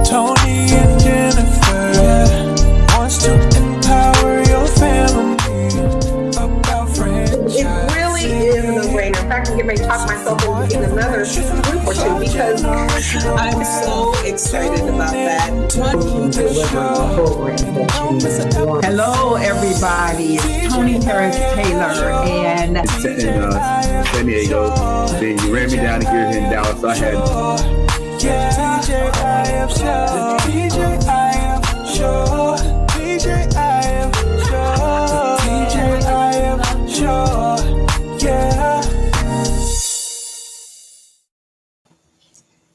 Tony and Jennifer wants to empower your family about franchise. It really is a no-brainer. In fact, I'm getting ready to talk myself into getting another group or two because I'm so excited about that. Hello, everybody. It's Tony Harris Taylor and San Diego. Then you ran me down here in Dallas. So I had TJIF show, TJIF show, TJIF show, TJIF show, yeah.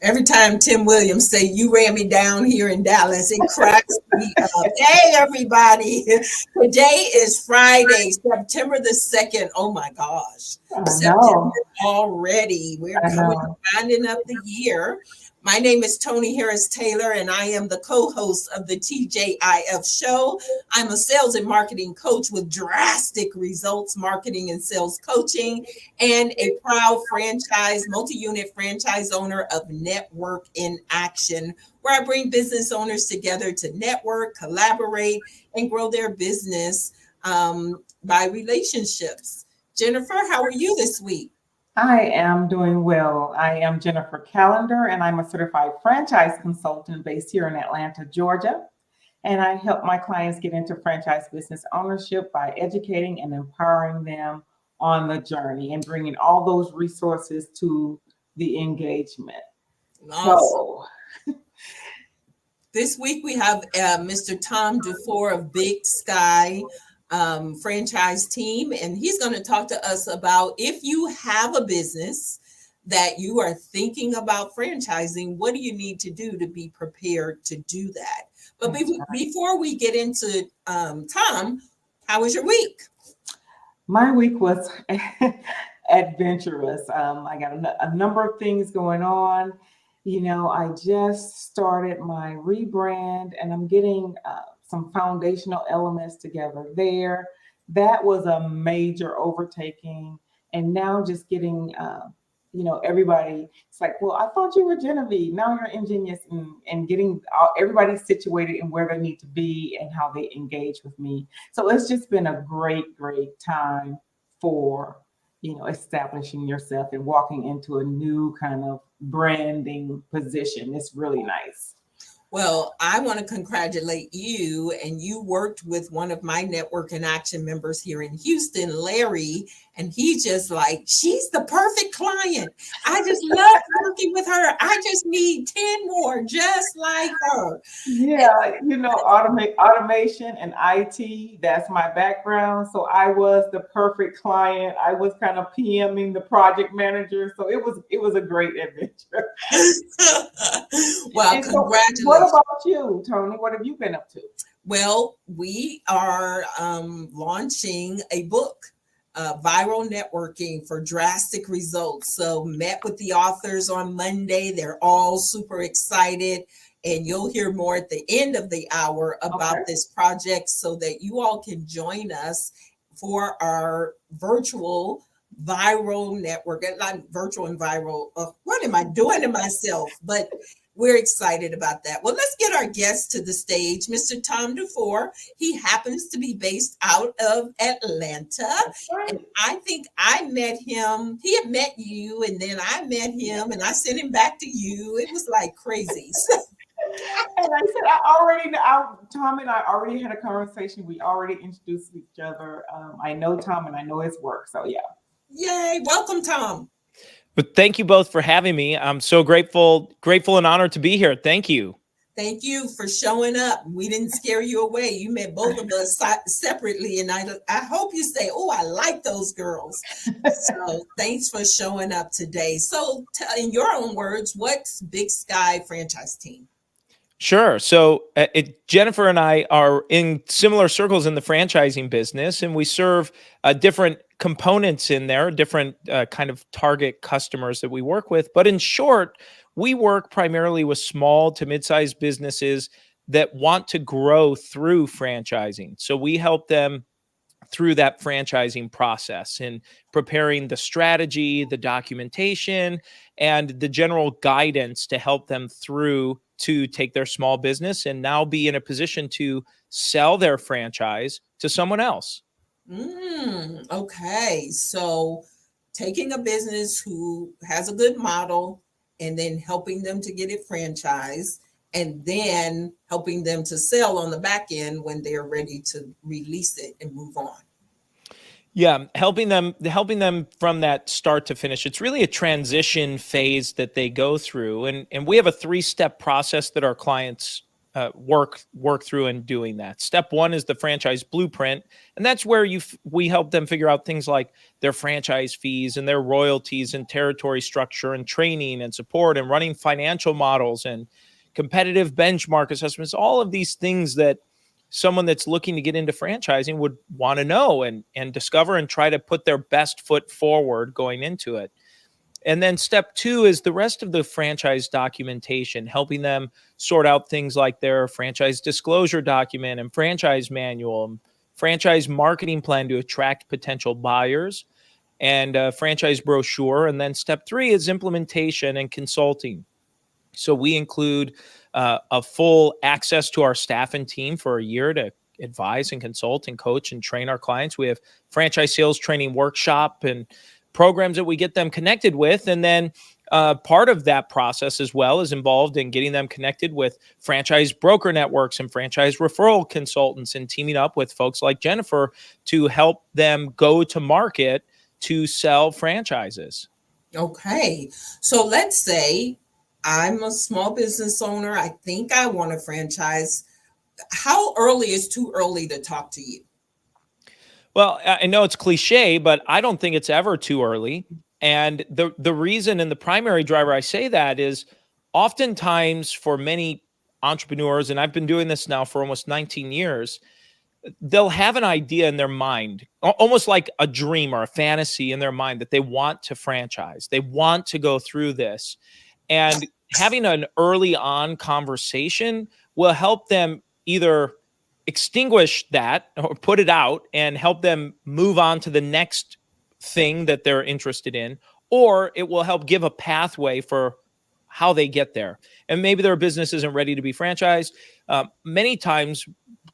Every time Tim Williams say, "You ran me down here in Dallas," it cracks me up. Hey, everybody. Today is Friday, September the 2nd. Oh, my gosh. September already. We're rounding up the year. My name is Tony Harris Taylor, and I am the co-host of the TJIF show. I'm a sales and marketing coach with drastic results marketing and sales coaching, and a proud multi-unit franchise owner of Network in Action, where I bring business owners together to network, collaborate, and grow their business by relationships. Jennifer, how are you this week? I am doing well. I am Jennifer Callender, and I'm a certified franchise consultant based here in Atlanta, Georgia. And I help my clients get into franchise business ownership by educating and empowering them on the journey and bringing all those resources to the engagement. Awesome. So, this week we have Mr. Tom Dufore of Big Sky franchise team, and he's going to talk to us about if you have a business that you are thinking about franchising, what do you need to do to be prepared to do that? But before we get into Tom, how was your week? My week was adventurous. I got a number of things going on. You know, I just started my rebrand, and I'm getting some foundational elements together there. That was a major overtaking. And now just getting, everybody, it's like, well, I thought you were Genevieve. Now you're Ingenious, and getting everybody situated in where they need to be and how they engage with me. So it's just been a great, great time for, establishing yourself and walking into a new kind of branding position. It's really nice. Well, I want to congratulate you, and you worked with one of my Network in Action members here in Houston, Larry, and he's just like, she's the perfect client. I just love working with her. I just need 10 more just like her. Yeah, automation and IT, that's my background. So I was the perfect client. I was kind of PMing the project manager. So it was a great adventure. Well, congratulations. What about you, Tony? What have you been up to? Well, we are launching a book, Viral Networking for Drastic Results. So met with the authors on Monday. They're all super excited. And you'll hear more at the end of the hour about this project so that you all can join us for our virtual viral network. Not virtual and viral. What am I doing to myself? But we're excited about that. Well, let's get our guest to the stage, Mr. Tom Dufore. He happens to be based out of Atlanta. Right. And I think I met him. He had met you, and then I met him, and I sent him back to you. It was like crazy. And I said, Tom and I already had a conversation. We already introduced each other. I know Tom, and I know his work. So, yeah. Yay. Welcome, Tom. But thank you both for having me. I'm so grateful and honored to be here. Thank you. Thank you for showing up. We didn't scare you away. You met both of us separately, and I hope you say, oh, I like those girls. So thanks for showing up today. So in your own words, what's Big Sky franchise team? Sure. So Jennifer and I are in similar circles in the franchising business, and we serve different components in there, different kind of target customers that we work with. But in short, we work primarily with small to mid-sized businesses that want to grow through franchising. So we help them through that franchising process and preparing the strategy, the documentation, and the general guidance to help them through to take their small business and now be in a position to sell their franchise to someone else. Okay. So taking a business who has a good model and then helping them to get it franchised and then helping them to sell on the back end when they're ready to release it and move on. Yeah, helping them from that start to finish. It's really a transition phase that they go through, and we have a 3-step process that our clients work through in doing that. Step 1 is the franchise blueprint, and that's where we help them figure out things like their franchise fees and their royalties and territory structure and training and support and running financial models and competitive benchmark assessments. All of these things that someone that's looking to get into franchising would want to know and discover and try to put their best foot forward going into it. And then step 2 is the rest of the franchise documentation, helping them sort out things like their franchise disclosure document and franchise manual, and franchise marketing plan to attract potential buyers, and a franchise brochure. And then step 3 is implementation and consulting. So we include a full access to our staff and team for a year to advise and consult and coach and train our clients. We have franchise sales training workshop and programs that we get them connected with. And then part of that process as well is involved in getting them connected with franchise broker networks and franchise referral consultants and teaming up with folks like Jennifer to help them go to market to sell franchises. Okay. So let's say I'm a small business owner. I think I want a franchise. How early is too early to talk to you? Well, I know it's cliche, but I don't think it's ever too early. And the reason and the primary driver I say that is oftentimes for many entrepreneurs, and I've been doing this now for almost 19 years, they'll have an idea in their mind, almost like a dream or a fantasy in their mind that they want to franchise. They want to go through this. And having an early on conversation will help them either extinguish that or put it out and help them move on to the next thing that they're interested in, or it will help give a pathway for how they get there. And maybe their business isn't ready to be franchised. Many times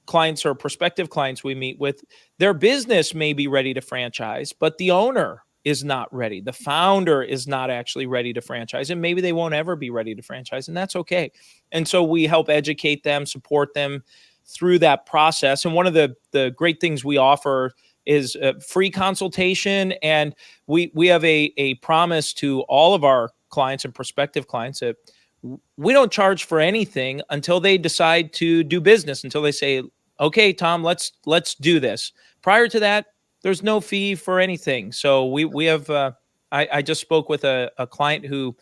clients or prospective clients we meet with, their business may be ready to franchise, but the owner is not ready. The founder is not actually ready to franchise, and maybe they won't ever be ready to franchise, and that's okay. And so we help educate them, support them through that process. And one of the great things we offer is a free consultation, and we have a promise to all of our clients and prospective clients that we don't charge for anything until they decide to do business, until they say, okay, Tom, let's do this. Prior to that, there's no fee for anything. So we have, I just spoke with a client who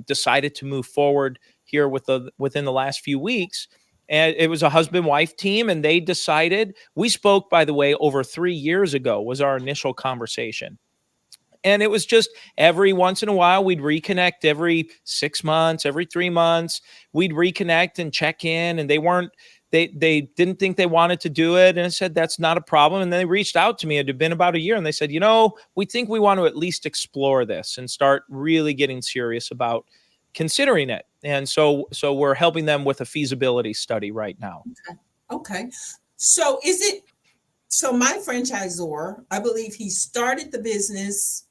decided to move forward here within the last few weeks. And it was a husband-wife team, and they decided, we spoke, by the way, over 3 years ago was our initial conversation. And it was just every once in a while, we'd reconnect every 6 months, every 3 months, we'd reconnect and check in, and they didn't think they wanted to do it. And I said, that's not a problem. And then they reached out to me. It had been about a year. And they said, we think we want to at least explore this and start really getting serious about considering it. And so we're helping them with a feasibility study right now. Okay. So my franchisor, I believe he started the business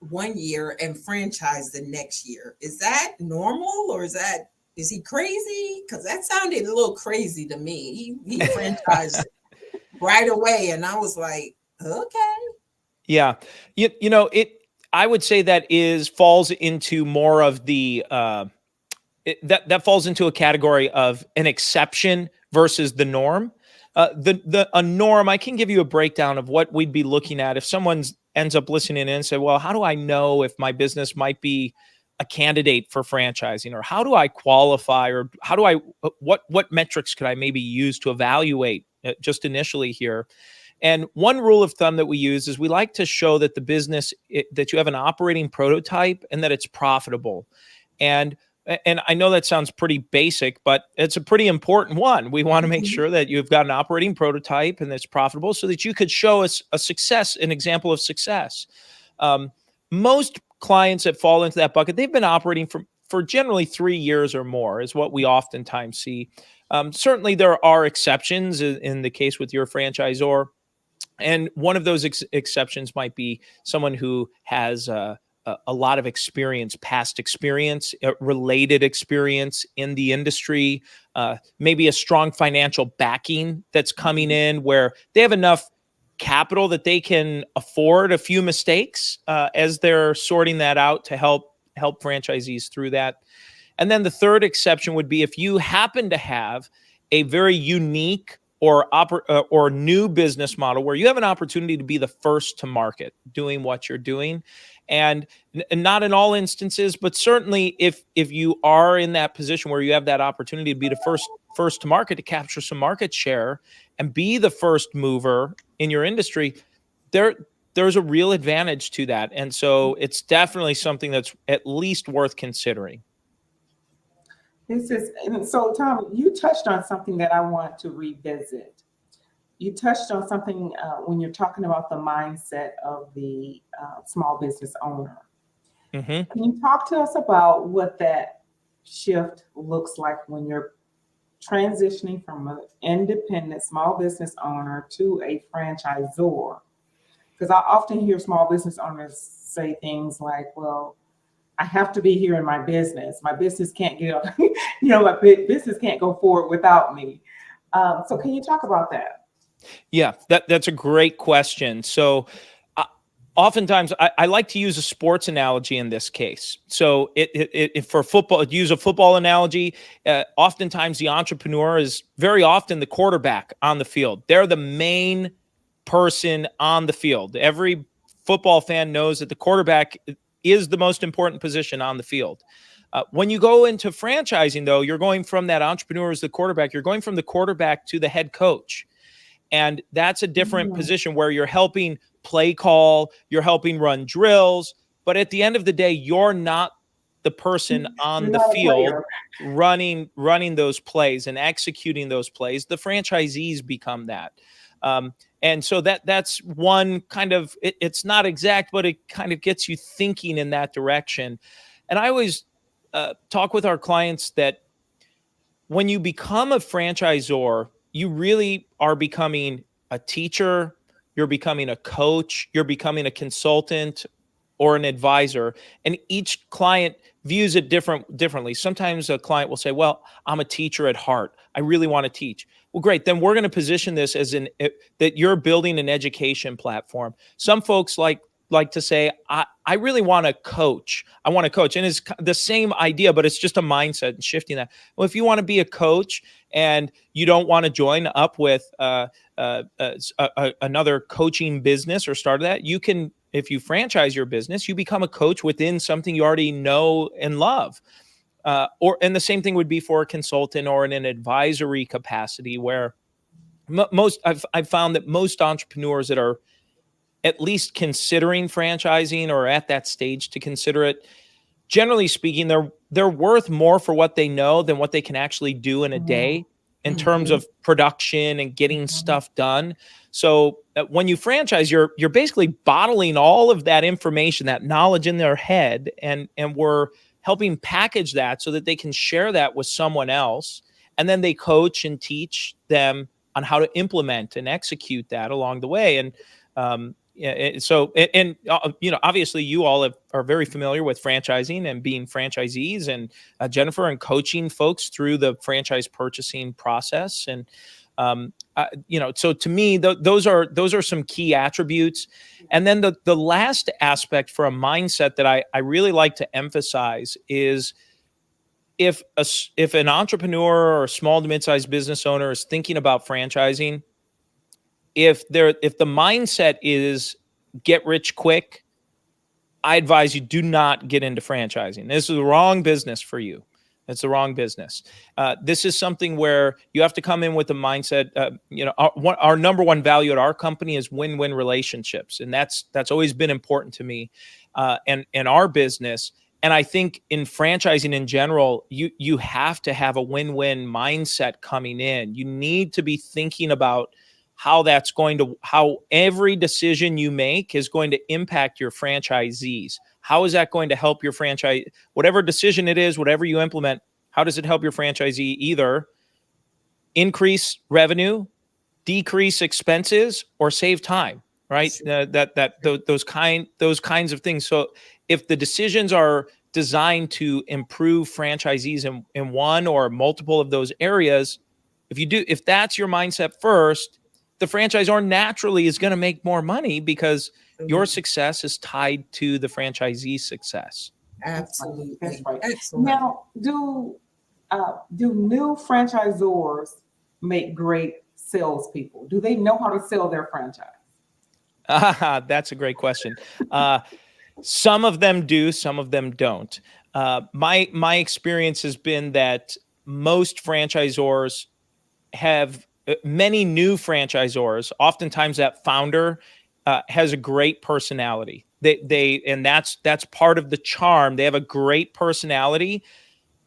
1 year and franchised the next year. Is that normal, or is he crazy? Because that sounded a little crazy to me. He franchised right away, and I was like, okay. Yeah, I would say that falls into more of the that falls into a category of an exception versus the norm. A norm, I can give you a breakdown of what we'd be looking at if someone ends up listening in and say, well, how do I know if my business might be a candidate for franchising, or how do I qualify, or how do I, what metrics could I maybe use to evaluate just initially here? And one rule of thumb that we use is we like to show that the business, that you have an operating prototype and that it's profitable. And I know that sounds pretty basic, but it's a pretty important one. We want to make sure that you've got an operating prototype and it's profitable so that you could show us an example of success. Most clients that fall into that bucket, they've been operating for for generally 3 years or more is what we oftentimes see. Certainly, there are exceptions in the case with your franchisor. And one of those exceptions might be someone who has a lot of experience, past experience, related experience in the industry, maybe a strong financial backing that's coming in where they have enough capital that they can afford a few mistakes as they're sorting that out to help franchisees through that. And then the third exception would be if you happen to have a very unique or new business model where you have an opportunity to be the first to market doing what you're doing. And not in all instances, but certainly if you are in that position where you have that opportunity to be the first to market, to capture some market share and be the first mover in your industry, there's a real advantage to that. And so it's definitely something that's at least worth considering. And so Tom, you touched on something that I want to revisit. You touched on something when you're talking about the mindset of the small business owner. Mm-hmm. Can you talk to us about what that shift looks like when you're transitioning from an independent small business owner to a franchisor? Because I often hear small business owners say things like, well, I have to be here in my business. My business can't get, my business can't go forward without me. So can you talk about that? Yeah, that's a great question. So oftentimes I like to use a sports analogy in this case. So it for football, use a football analogy. Oftentimes the entrepreneur is very often the quarterback on the field. They're the main person on the field. Every football fan knows that the quarterback is the most important position on the field. When you go into franchising, though, you're going from that entrepreneur as the quarterback. You're going from the quarterback to the head coach. And that's a different position where you're helping play call, you're helping run drills. But at the end of the day, you're not the person on the field running those plays and executing those plays. The franchisees become that. And so that's one kind of, it's not exact, but it kind of gets you thinking in that direction. And I always talk with our clients that when you become a franchisor, you really are becoming a teacher, you're becoming a coach, you're becoming a consultant or an advisor. And each client views it differently. Sometimes a client will say, well, I'm a teacher at heart. I really want to teach. Well, great. Then we're going to position this as that you're building an education platform. Some folks like to say, I really want to coach. I want to coach. And it's the same idea, but it's just a mindset and shifting that. Well, if you want to be a coach and you don't want to join up with another coaching business or start that, you can, if you franchise your business, you become a coach within something you already know and love. And the same thing would be for a consultant or in an advisory capacity where I've found that most entrepreneurs that are at least considering franchising or at that stage to consider it, generally speaking, they're worth more for what they know than what they can actually do in a day in terms of production and getting stuff done. So when you franchise, you're basically bottling all of that information, that knowledge in their head, and we're helping package that so that they can share that with someone else. And then they coach and teach them on how to implement and execute that along the way. And obviously you all are very familiar with franchising and being franchisees, and Jennifer, and coaching folks through the franchise purchasing process. And so to me, those are some key attributes. And then the last aspect for a mindset that I really like to emphasize is if an entrepreneur or a small to mid-sized business owner is thinking about franchising, if the mindset is get rich quick, I advise you do not get into franchising. This is the wrong business for you. It's the wrong business. This is something where you have to come in with the mindset. Our number one value at our company is win-win relationships, and that's always been important to me, and our business. And I think in franchising in general, you have to have a win-win mindset coming in. You need to be thinking about how every decision you make is going to impact your franchisees, how is that going to help your franchise? Whatever decision it is, whatever you implement, how does it help your franchisee either increase revenue, decrease expenses, or save time? Right? Sure. Those kinds of things. So if the decisions are designed to improve franchisees in one or multiple of those areas, if that's your mindset first, the franchisor naturally is going to make more money because your success is tied to the franchisee's success. Absolutely. That's right. Excellent. Now, do new franchisors make great salespeople? Do they know how to sell their franchise? That's a great question. Some of them do, some of them don't. My experience has been that most franchisors have many new franchisors. Oftentimes, that founder has a great personality. And that's part of the charm. They have a great personality.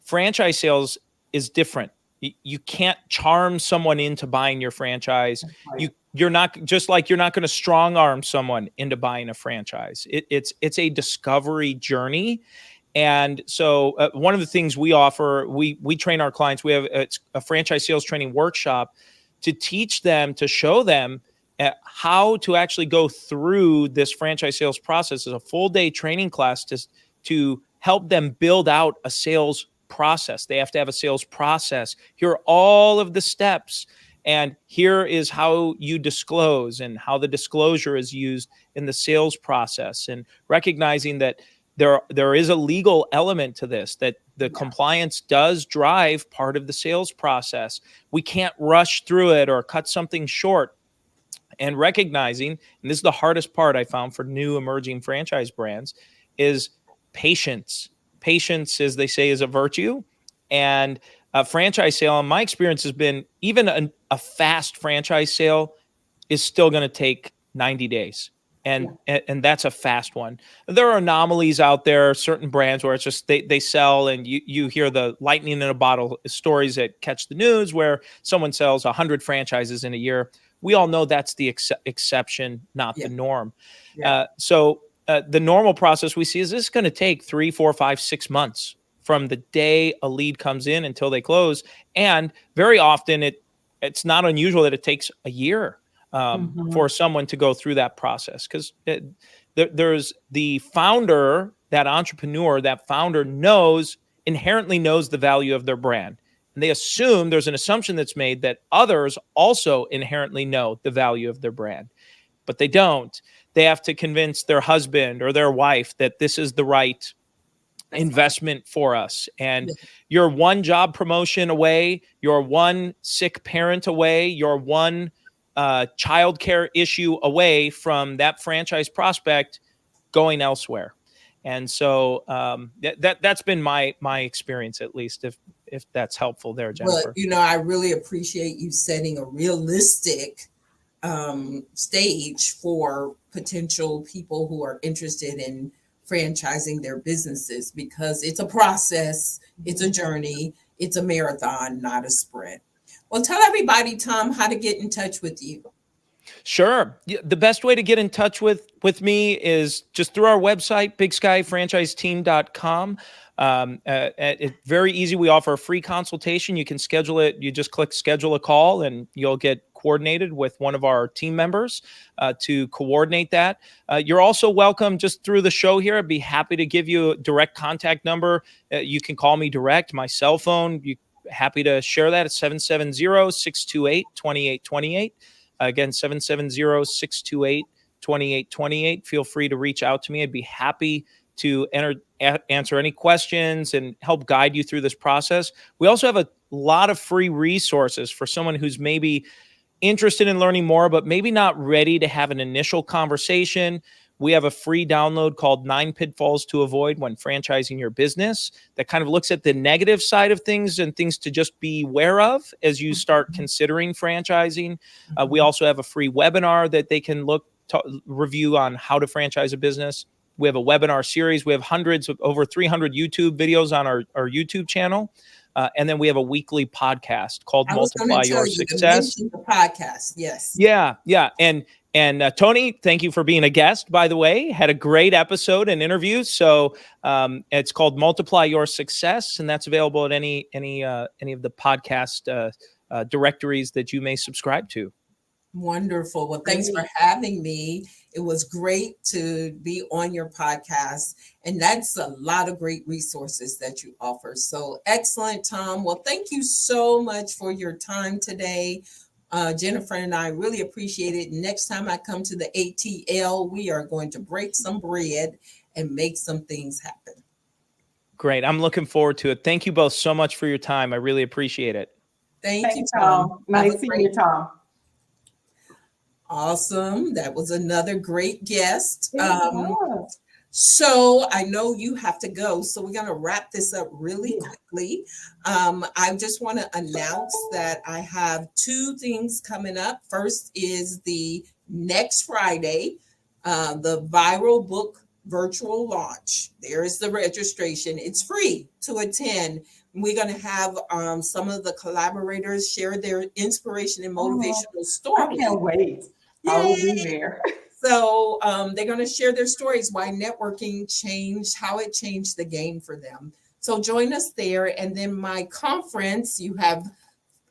Franchise sales is different. You can't charm someone into buying your franchise. Right. You're not going to strong arm someone into buying a franchise. It's a discovery journey. And so one of the things we offer, we train our clients. We have a franchise sales training workshop to teach them, to show them how to actually go through this franchise sales process. As a full day training class to help them build out a sales process. They have to have a sales process. Here are all of the steps. And here is how you disclose and how the disclosure is used in the sales process, and recognizing that there is a legal element to this, that the compliance does drive part of the sales process. We can't rush through it or cut something short. And recognizing, and this is the hardest part I found for new emerging franchise brands, is patience. Patience, as they say, is a virtue. And a franchise sale, in my experience, has been even a fast franchise sale is still going to take 90 days. And that's a fast one. There are anomalies out there, certain brands where it's just they sell, and you hear the lightning in a bottle stories that catch the news where someone sells 100 franchises in a year. We all know that's the exception, not the norm. So the normal process we see is this is going to take 3, 4, 5, 6 months from the day a lead comes in until they close. And very often it's not unusual that it takes a year for someone to go through that process, because there's the founder, that entrepreneur, that founder inherently knows the value of their brand. And they assume, there's an assumption that's made that others also inherently know the value of their brand, but they don't. They have to convince their husband or their wife that this is the right investment for us. And you're one job promotion away, you're one sick parent away, you're one childcare issue away from that franchise prospect going elsewhere. And so that's been my experience, at least, if that's helpful there, Jennifer. Well, I really appreciate you setting a realistic stage for potential people who are interested in franchising their businesses, because it's a process, it's a journey, it's a marathon, not a sprint. Well, tell everybody, Tom, how to get in touch with you. Sure. The best way to get in touch with me is just through our website, bigskyfranchiseteam.com. It's very easy. We offer a free consultation. You can schedule it. You just click schedule a call and you'll get coordinated with one of our team members to coordinate that. You're also welcome just through the show here. I'd be happy to give you a direct contact number. You can call me direct, my cell phone. Happy to share that at 770-628-2828. Again, 770-628-2828. Feel free to reach out to me. I'd be happy to answer any questions and help guide you through this process. We also have a lot of free resources for someone who's maybe interested in learning more, but maybe not ready to have an initial conversation. We have a free download called 9 Pitfalls to Avoid When Franchising Your Business that kind of looks at the negative side of things and things to just be aware of as you start considering franchising. We also have a free webinar that they can review on how to franchise a business. We have a webinar series. We have over 300 YouTube videos on our YouTube channel. And then we have a weekly podcast called Multiply Your Success. The podcast, yes. Yeah. And And Tony, thank you for being a guest, by the way. Had a great episode and interview. So it's called Multiply Your Success, and that's available at any of the podcast directories that you may subscribe to. Wonderful. Well, thanks for having me. It was great to be on your podcast. And that's a lot of great resources that you offer. So excellent, Tom. Well, thank you so much for your time today. Jennifer and I really appreciate it. Next time I come to the ATL, we are going to break some bread and make some things happen. Great. I'm looking forward to it. Thank you both so much for your time. I really appreciate it. Thank you, Tom. Nice seeing you, Tom. Awesome. That was another great guest. So I know you have to go, so we're going to wrap this up really quickly. I just want to announce that I have two things coming up. First is the next Friday, the Viral Book virtual launch. There is the registration. It's free to attend. We're going to have some of the collaborators share their inspiration and motivational stories. I can't wait. Yay. I will be there. So they're going to share their stories, why networking changed, how it changed the game for them. So join us there. And then my conference, you have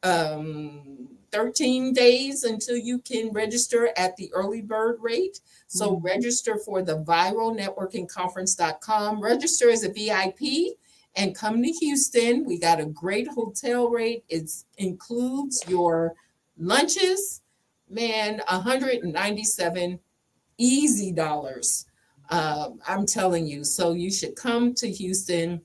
13 days until you can register at the early bird rate. So register for the viralnetworkingconference.com. Register as a VIP and come to Houston. We got a great hotel rate. It includes your lunches. Man, 197 easy dollars. I'm telling you. So you should come to Houston.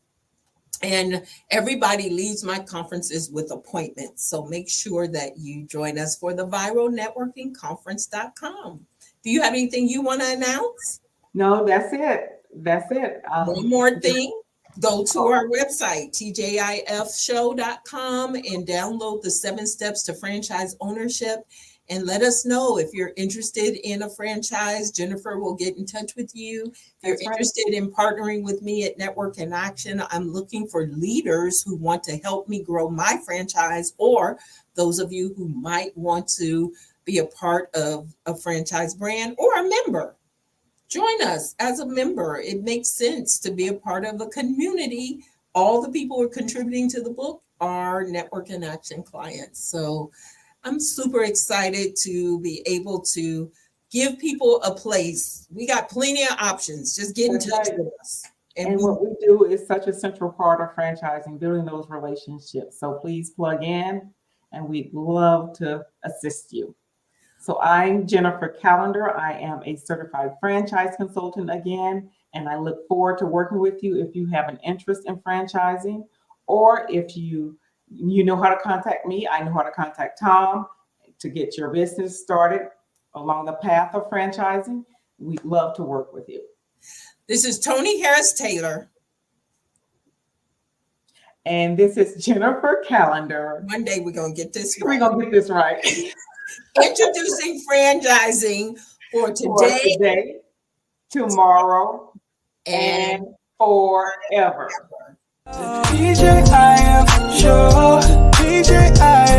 And everybody leaves my conferences with appointments. So make sure that you join us for the viralnetworkingconference.com. Do you have anything you want to announce? No, that's it. That's it. One more thing. Go to our website, tjifshow.com, and download the 7 steps to franchise ownership. And let us know if you're interested in a franchise. Jennifer will get in touch with you. If you're interested in partnering with me at Network in Action, I'm looking for leaders who want to help me grow my franchise, or those of you who might want to be a part of a franchise brand or a member. Join us as a member. It makes sense to be a part of a community. All the people who are contributing to the book are Network in Action clients. So I'm super excited to be able to give people a place. We got plenty of options. Just get in touch with us. And what we do is such a central part of franchising, building those relationships. So please plug in, and we'd love to assist you. So I'm Jennifer Callender. I am a certified franchise consultant again, and I look forward to working with you if you have an interest in franchising, or if you know how to contact me. I know how to contact Tom to get your business started along the path of franchising. We'd love to work with you. This is Tony Harris Taylor. And this is Jennifer Callender. One day we're going to get this right. We're going to get this right. Introducing franchising for today, tomorrow, and forever. TJIF show, TJIF